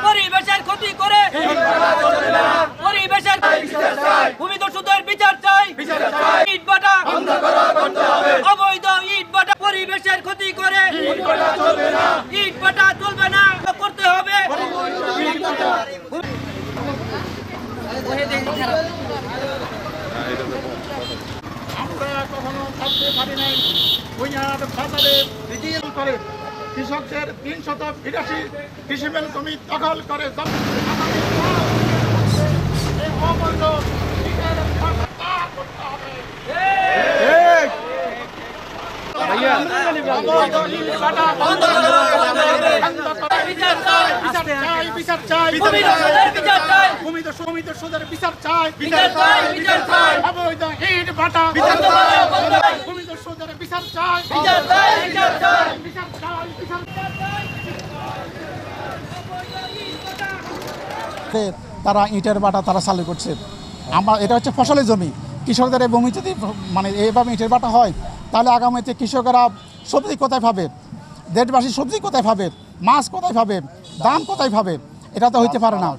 পরিবেশের ক্ষতি করে পরিবেশের ভূমিদস্যুদের বিচার চাই। ইট ভাটা অবৈধ ইট ভাটা পরিবেশের ক্ষতি করে ইট ভাটা চলবে না, করতে হবে। আমরা কখনো ভাবতে পারি নাই ভূঁইয়ার বাজারে রিজিএল করে কৃষকদের ৩৮২ কৃষিমেল জমি দখল করে অমূল্য ইটের ভাটা করতে হবে। বিচার চাই, ভূমিদস্যুদের বিচার চাই, অবৈধ ইট ভাটা ভূমিদস্যুদের বিচার চাই, তারা ইটের ভাটা তারা চালু করছে। আমরা এটা হচ্ছে ফসলের জমি, কৃষকদের এই ভূমি যদি মানে এইভাবে ইটের ভাটা হয় তাহলে আগামীতে কৃষকেরা সবজি কোথায় পাবে, দেশবাসী সবজি কোথায় পাবে, মাছ কোথায় পাবে, দাম কোথায় পাবে, এটা তো হইতে পারে না।